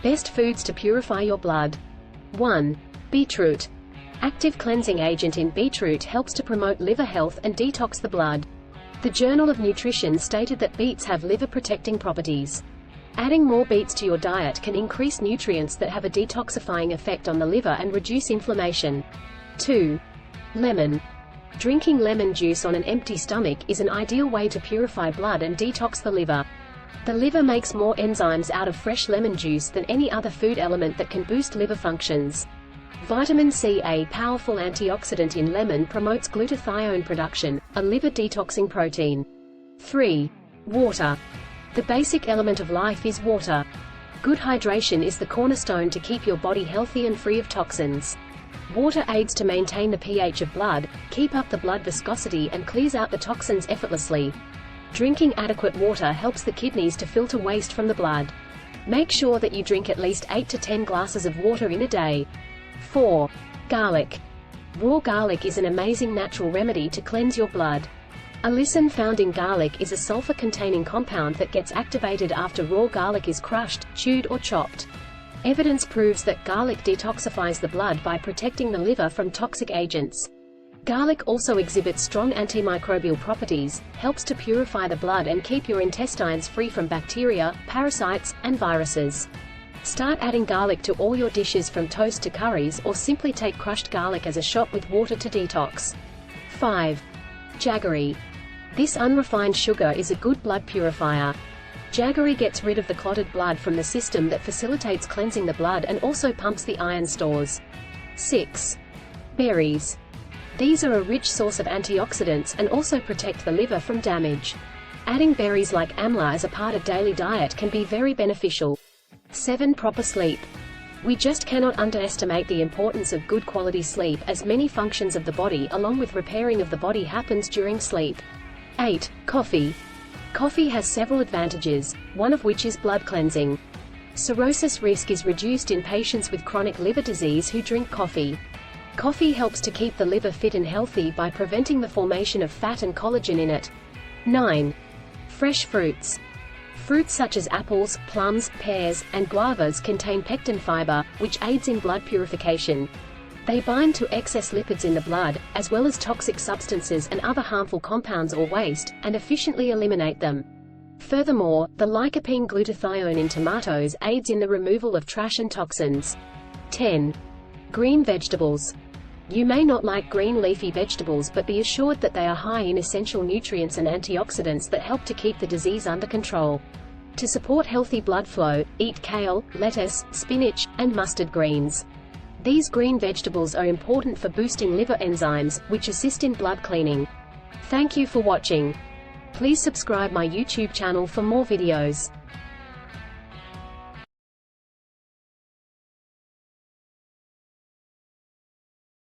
Best foods to purify your blood. 1. Beetroot. Active cleansing agent in beetroot helps to promote liver health and detox the blood. The Journal of Nutrition stated that beets have liver-protecting properties. Adding more beets to your diet can increase nutrients that have a detoxifying effect on the liver and reduce inflammation. 2. Lemon. Drinking lemon juice on an empty stomach is an ideal way to purify blood and detox the liver. The liver makes more enzymes out of fresh lemon juice than any other food element that can boost liver functions. Vitamin C, a powerful antioxidant in lemon, promotes glutathione production, a liver detoxing protein. 3. Water. The basic element of life is water. Good hydration is the cornerstone to keep your body healthy and free of toxins. Water aids to maintain the pH of blood, keep up the blood viscosity and clears out the toxins effortlessly. Drinking adequate water helps the kidneys to filter waste from the blood. Make sure that you drink at least 8 to 10 glasses of water in a day. 4. Garlic. Raw garlic is an amazing natural remedy to cleanse your blood. Allicin found in garlic is a sulfur-containing compound that gets activated after raw garlic is crushed, chewed or chopped. Evidence proves that garlic detoxifies the blood by protecting the liver from toxic agents. Garlic also exhibits strong antimicrobial properties, helps to purify the blood and keep your intestines free from bacteria, parasites, and viruses. Start adding garlic to all your dishes from toast to curries, or simply take crushed garlic as a shot with water to detox. 5. Jaggery. This unrefined sugar is a good blood purifier. Jaggery gets rid of the clotted blood from the system that facilitates cleansing the blood and also pumps the iron stores. 6. Berries. These are a rich source of antioxidants and also protect the liver from damage. Adding berries like amla as a part of daily diet can be very beneficial. 7. Proper sleep. We just cannot underestimate the importance of good quality sleep, as many functions of the body along with repairing of the body happens during sleep. 8. Coffee. Coffee has several advantages, one of which is blood cleansing. Cirrhosis risk is reduced in patients with chronic liver disease who drink coffee. Coffee helps to keep the liver fit and healthy by preventing the formation of fat and collagen in it. 9. Fresh fruits. Fruits such as apples, plums, pears, and guavas contain pectin fiber, which aids in blood purification. They bind to excess lipids in the blood, as well as toxic substances and other harmful compounds or waste, and efficiently eliminate them. Furthermore, the lycopene glutathione in tomatoes aids in the removal of trash and toxins. 10. Green vegetables. You may not like green leafy vegetables, but be assured that they are high in essential nutrients and antioxidants that help to keep the disease under control. To support healthy blood flow, eat kale, lettuce, spinach, and mustard greens. These green vegetables are important for boosting liver enzymes, which assist in blood cleaning. Thank you for watching. Please subscribe my YouTube channel for more videos.